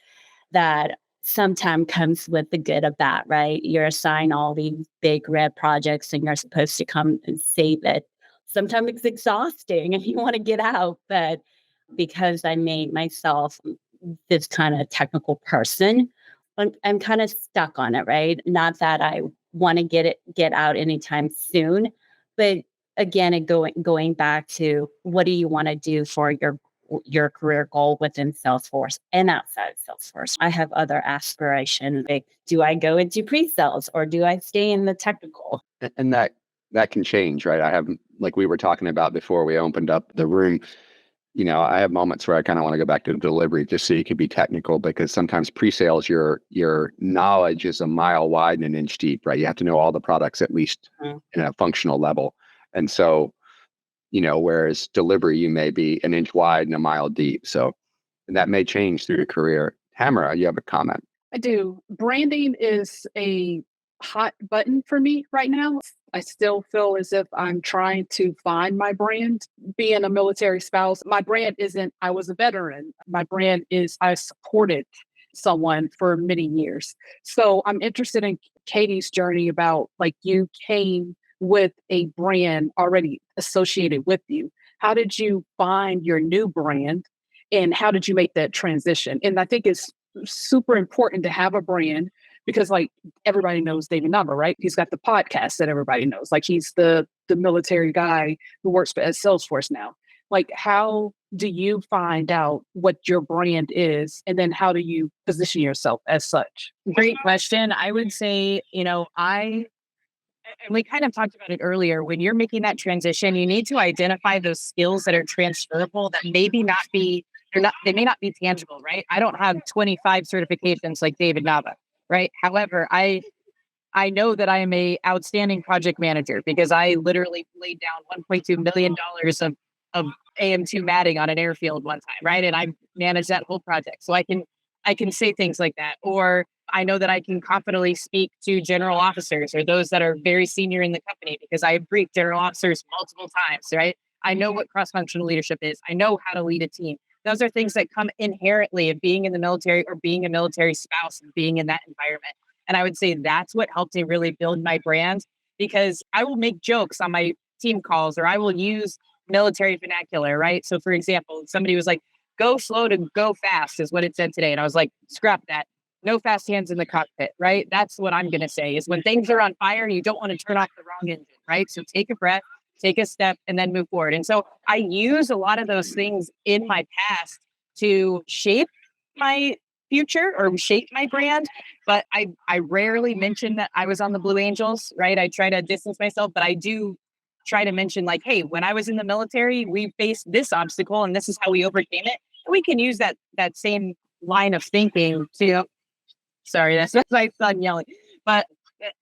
that sometimes comes with the good of that, right? You're assigned all these big red projects and you're supposed to come and save it. Sometimes it's exhausting and you want to get out, but because I made myself this kind of technical person, I'm kind of stuck on it, right? Not that I want to get out anytime soon, but again, going back to what do you want to do for your career goal within Salesforce and outside Salesforce? I have other aspirations. Like, do I go into pre-sales or do I stay in the technical? And that can change, right? I have, like we were talking about before we opened up the room, I have moments where I kind of want to go back to delivery just so you can be technical, because sometimes pre-sales, your knowledge is a mile wide and an inch deep, right? You have to know all the products at least in a functional level. And so, whereas delivery, you may be an inch wide and a mile deep. So that may change through your career. Tamara, you have a comment. I do. Branding is a hot button for me right now. I still feel as if I'm trying to find my brand. Being a military spouse, my brand isn't, I was a veteran. My brand is, I supported someone for many years. So I'm interested in Katie's journey about like you came with a brand already associated with you. How did you find your new brand and how did you make that transition? And I think it's super important to have a brand because like everybody knows David Nava, right? He's got the podcast that everybody knows. Like he's the military guy who works at Salesforce now. Like how do you find out what your brand is and then how do you position yourself as such? Great question. I would say, and we kind of talked about it earlier, when you're making that transition, you need to identify those skills that are transferable that they may not be tangible, right? I don't have 25 certifications like David Nava, right? However, I know that I am a outstanding project manager because I literally laid down $1.2 million of AM2 matting on an airfield one time, right? And I managed that whole project. So I can say things like that. Or I know that I can confidently speak to general officers or those that are very senior in the company because I've briefed general officers multiple times, right? I know what cross-functional leadership is. I know how to lead a team. Those are things that come inherently of being in the military or being a military spouse and being in that environment. And I would say that's what helped me really build my brand because I will make jokes on my team calls or I will use military vernacular, right? So for example, somebody was like, go slow to go fast is what it said today. And I was like, scrap that. No fast hands in the cockpit, right? That's what I'm going to say is when things are on fire, you don't want to turn off the wrong engine, right? So take a breath, take a step, and then move forward. And so I use a lot of those things in my past to shape my future or shape my brand. But I rarely mention that I was on the Blue Angels, right? I try to distance myself, but I do try to mention like, hey, when I was in the military, we faced this obstacle and this is how we overcame it. And we can use that same line of thinking to, sorry, that's my son yelling.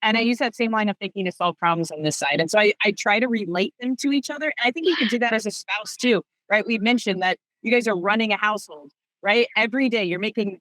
And I use that same line of thinking to solve problems on this side. And so I try to relate them to each other. And I think you can do that as a spouse too, right? We've mentioned that you guys are running a household, right? Every day you're making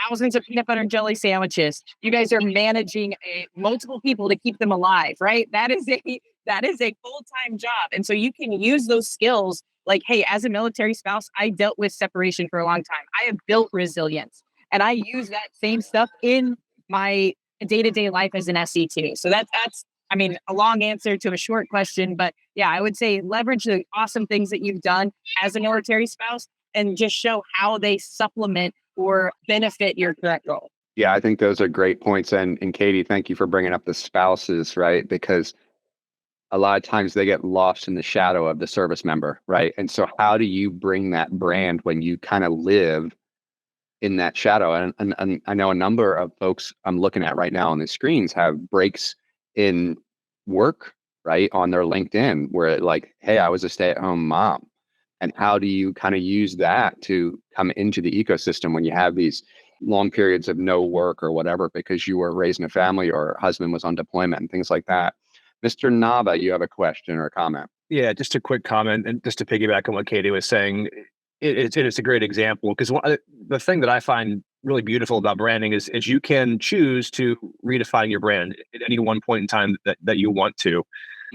thousands of peanut butter and jelly sandwiches. You guys are managing multiple people to keep them alive, right? That is a full-time job. And so you can use those skills like, hey, as a military spouse, I dealt with separation for a long time. I have built resilience and I use that same stuff in my day-to-day life as an SE too. So that's, a long answer to a short question, but yeah, I would say leverage the awesome things that you've done as a military spouse and just show how they supplement or benefit your current role. Yeah, I think those are great points. And Katie, thank you for bringing up the spouses, right? Because a lot of times they get lost in the shadow of the service member, right? And so how do you bring that brand when you kind of live in that shadow? And I know a number of folks I'm looking at right now on the screens have breaks in work, right? On their LinkedIn where like, hey, I was a stay-at-home mom. And how do you kind of use that to come into the ecosystem when you have these long periods of no work or whatever because you were raising a family or husband was on deployment and things like that? Mr. Nava, you have a question or a comment? Yeah, just a quick comment and just to piggyback on what Katie was saying, it's a great example because the thing that I find really beautiful about branding is you can choose to redefine your brand at any one point in time that you want to.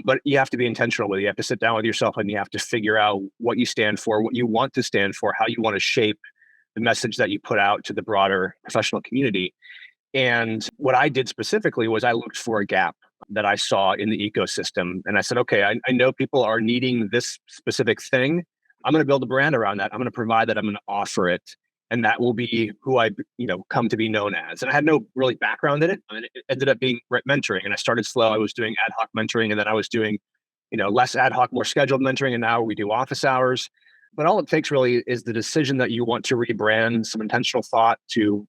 But you have to be intentional with it. You have to sit down with yourself and you have to figure out what you stand for, what you want to stand for, how you want to shape the message that you put out to the broader professional community. And what I did specifically was I looked for a gap that I saw in the ecosystem. And I said, okay, I know people are needing this specific thing. I'm going to build a brand around that. I'm going to provide that. I'm going to offer it. And that will be who I, come to be known as. And I had no really background in it. I mean, it ended up being mentoring. And I started slow. I was doing ad hoc mentoring, and then I was doing, less ad hoc, more scheduled mentoring. And now we do office hours. But all it takes really is the decision that you want to rebrand, some intentional thought to,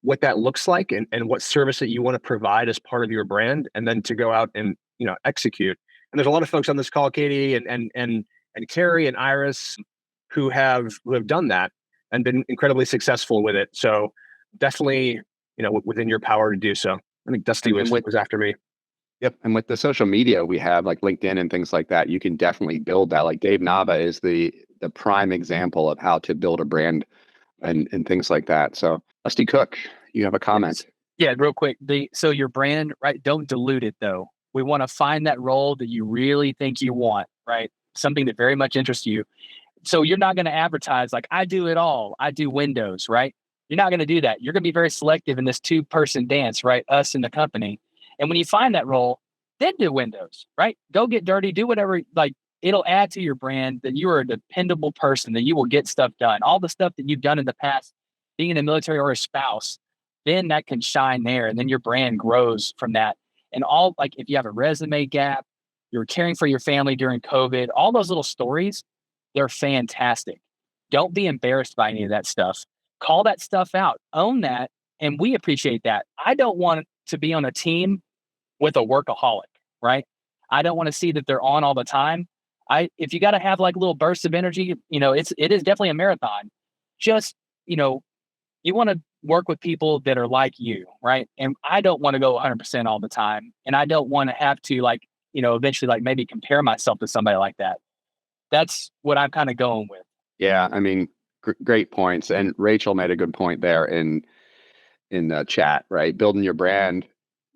what that looks like and what service that you want to provide as part of your brand, and then to go out and, execute. And there's a lot of folks on this call, Katie and Carrie and Iris, who have done that and been incredibly successful with it. So definitely, within your power to do so. I think Dusty was after me. Yep. And with the social media we have, like LinkedIn and things like that, you can definitely build that. Like Dave Nava is the prime example of how to build a brand and things like that. So Dusty Cook, you have a comment. Yeah, real quick. So your brand, right? Don't dilute it though. We want to find that role that you really think you want, right? Something that very much interests you. So you're not going to advertise like I do it all. I do windows, right? You're not going to do that. You're going to be very selective in this 2-person dance, right? Us and the company. And when you find that role, then do windows, right? Go get dirty, do whatever. Like it'll add to your brand that you are a dependable person, that you will get stuff done. All the stuff that you've done in the past, being in the military or a spouse, then that can shine there. And then your brand grows from that. And all like if you have a resume gap, you're caring for your family during COVID, all those little stories, they're fantastic. Don't be embarrassed by any of that stuff. Call that stuff out, own that. And we appreciate that. I don't want to be on a team with a workaholic, right? I don't want to see that they're on all the time. If you got to have like little bursts of energy, it is definitely a marathon. Just, you want to work with people that are like you, right? And I don't want to go 100% all the time. And I don't want to have to eventually like maybe compare myself to somebody like that. That's what I'm kind of going with. Yeah, I mean, great points. And Rachel made a good point there in the chat, right? Building your brand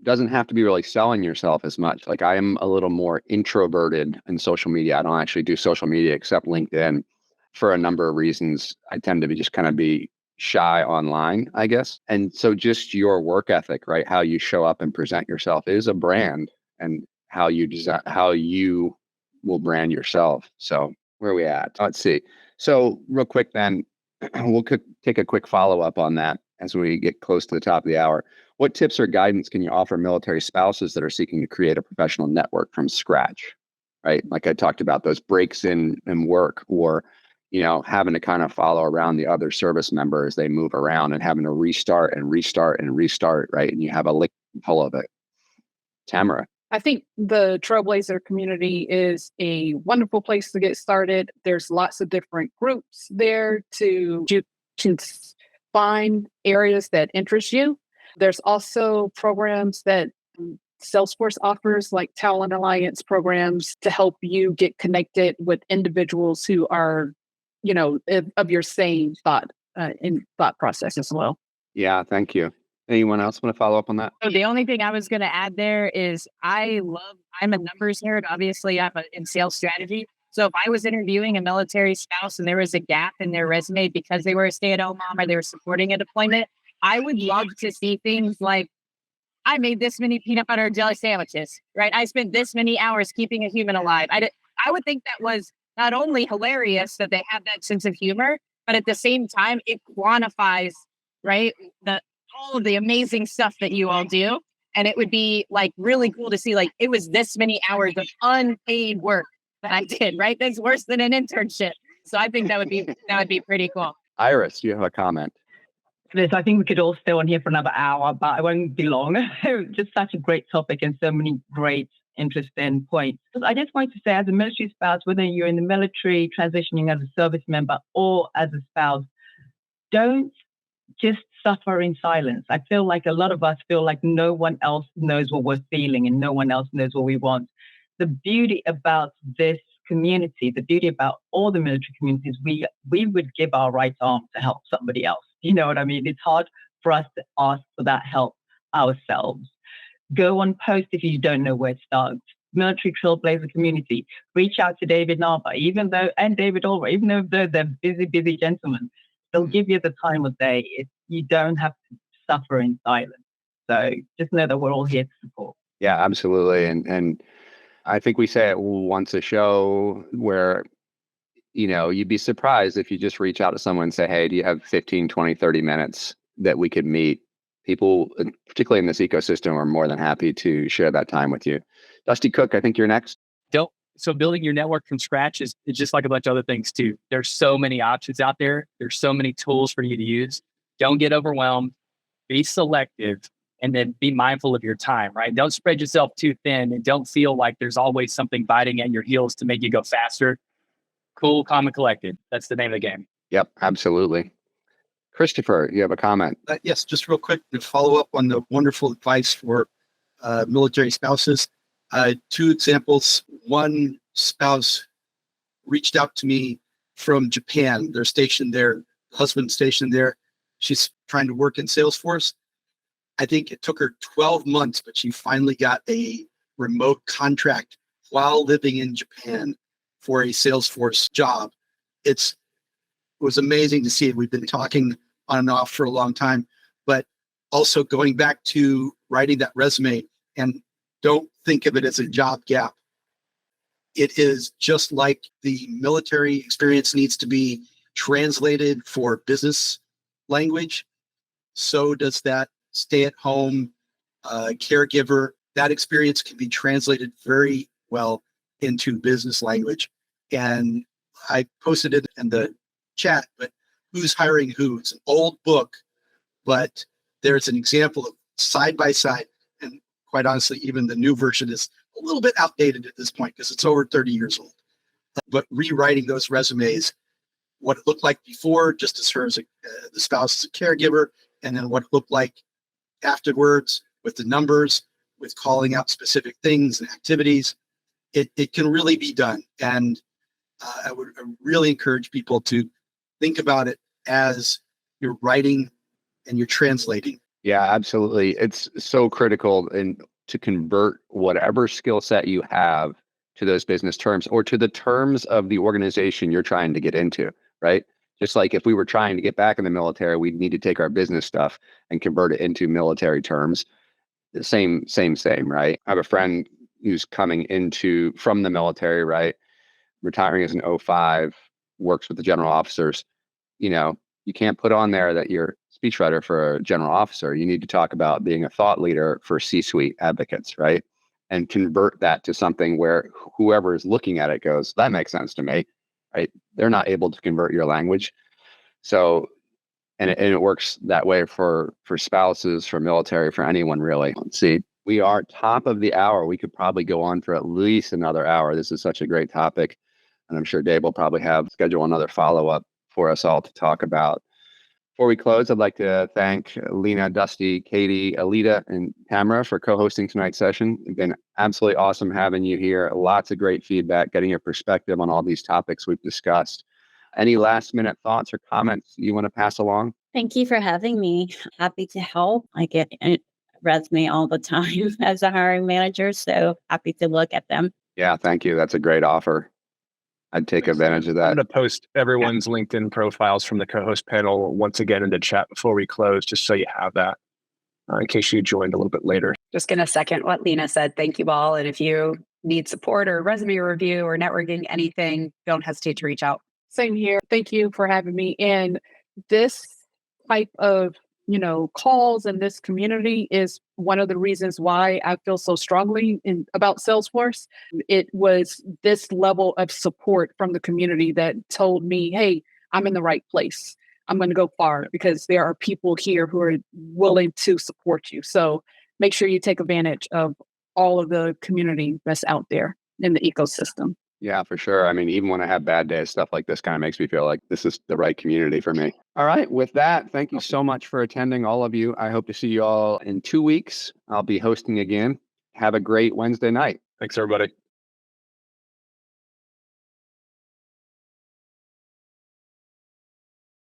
doesn't have to be really selling yourself as much. Like I am a little more introverted in social media. I don't actually do social media except LinkedIn for a number of reasons. I tend to just kind of be shy online, I guess. And so just your work ethic, right? How you show up and present yourself is a brand, and how you will brand yourself. So where are we at? Let's see. So real quick then, we'll take a quick follow-up on that as we get close to the top of the hour. What tips or guidance can you offer military spouses that are seeking to create a professional network from scratch, right? Like I talked about those breaks in work, or, having to kind of follow around the other service members as they move around and having to restart, right? And you have a lick full of it. Tamara. I think the Trailblazer community is a wonderful place to get started. There's lots of different groups there to find areas that interest you. There's also programs that Salesforce offers, like Talent Alliance programs, to help you get connected with individuals who are, of your same thought process as well. Yeah, thank you. Anyone else want to follow up on that? So the only thing I was going to add there is I'm a numbers nerd. Obviously, I'm in sales strategy. So if I was interviewing a military spouse and there was a gap in their resume because they were a stay-at-home mom or they were supporting a deployment, I would love to see things like, I made this many peanut butter and jelly sandwiches, right? I spent this many hours keeping a human alive. I would think that was not only hilarious that they have that sense of humor, but at the same time, it quantifies, right, all of the amazing stuff that you all do. And it would be like really cool to see, like, it was this many hours of unpaid work that I did, right? That's worse than an internship. So I think that would be pretty cool. Iris, do you have a comment? Liz, I think we could all stay on here for another hour, but I won't be long. Just such a great topic and so many great, interesting points. I just want to say, as a military spouse, whether you're in the military, transitioning as a service member, or as a spouse, don't just suffer in silence. I feel like a lot of us feel like no one else knows what we're feeling and no one else knows what we want. The beauty about this community, the beauty about all the military communities, we would give our right arm to help somebody else. You know what I mean? It's hard for us to ask for that help ourselves. Go on post if you don't know where to start. Military Trailblazer community. Reach out to David Nava, and David Albright, even though they're busy gentlemen. They'll give you the time of day. You don't have to suffer in silence. So just know that we're all here to support. Yeah, absolutely. And I think we say it once a show where, you'd be surprised if you just reach out to someone and say, hey, do you have 15, 20, 30 minutes that we could meet? People, particularly in this ecosystem, are more than happy to share that time with you. Dusty Cook, I think you're next. So building your network from scratch is just like a bunch of other things too. There's so many options out there. There's so many tools for you to use. Don't get overwhelmed. Be selective, and then be mindful of your time, right? Don't spread yourself too thin, and don't feel like there's always something biting at your heels to make you go faster. Cool, calm, and collected. That's the name of the game. Yep, absolutely. Christopher, you have a comment? Yes, just real quick to follow up on the wonderful advice for military spouses. 2 examples. One spouse reached out to me from Japan. They're stationed there, husband stationed there. She's trying to work in Salesforce. I think it took her 12 months, but she finally got a remote contract while living in Japan for a Salesforce job. It was amazing to see it. We've been talking on and off for a long time, but also going back to writing that resume, and don't think of it as a job gap. It is just like the military experience needs to be translated for business language. So does that stay-at-home caregiver. That experience can be translated very well into business language. And I posted it in the chat, but Who's Hiring Who? It's an old book, but there's an example of side by side. And quite honestly, even the new version is a little bit outdated at this point because it's over 30 years old. But rewriting those resumes, what it looked like before, just as her as the spouse as a caregiver, and then what it looked like afterwards with the numbers, with calling out specific things and activities, it can really be done. And I would really encourage people to think about it as you're writing and you're translating. Yeah, absolutely. It's so critical to convert whatever skill set you have to those business terms or to the terms of the organization you're trying to get into, right? Just like if we were trying to get back in the military, we'd need to take our business stuff and convert it into military terms. Same, right? I have a friend who's coming from the military, right? Retiring as an 05, works with the general officers. You can't put on there that you're a speechwriter for a general officer. You need to talk about being a thought leader for C-suite advocates, right? And convert that to something where whoever is looking at it goes, that makes sense to me, right? They're not able to convert your language. So, and it works that way for spouses, for military, for anyone really. Let's see. We are top of the hour. We could probably go on for at least another hour. This is such a great topic. And I'm sure Dave will probably schedule another follow-up for us all to talk about. Before we close, I'd like to thank Lina, Dusty, Katie, Alita, and Tamara for co-hosting tonight's session. It's been absolutely awesome having you here. Lots of great feedback, getting your perspective on all these topics we've discussed. Any last-minute thoughts or comments you want to pass along? Thank you for having me. Happy to help. I get a resume all the time as a hiring manager, so happy to look at them. Yeah, thank you. That's a great offer. I'd take advantage of that. I'm going to post everyone's LinkedIn profiles from the co-host panel once again in the chat before we close, just so you have that in case you joined a little bit later. Just going to second what Lina said. Thank you all. And if you need support or resume review or networking, anything, don't hesitate to reach out. Same here. Thank you for having me. And this type of, calls in this community is one of the reasons why I feel so strongly about Salesforce. It was this level of support from the community that told me, hey, I'm in the right place. I'm going to go far because there are people here who are willing to support you. So make sure you take advantage of all of the community that's out there in the ecosystem. Yeah, for sure. I mean, even when I have bad days, stuff like this kind of makes me feel like this is the right community for me. All right. With that, thank you so much for attending, all of you. I hope to see you all in 2 weeks. I'll be hosting again. Have a great Wednesday night. Thanks, everybody.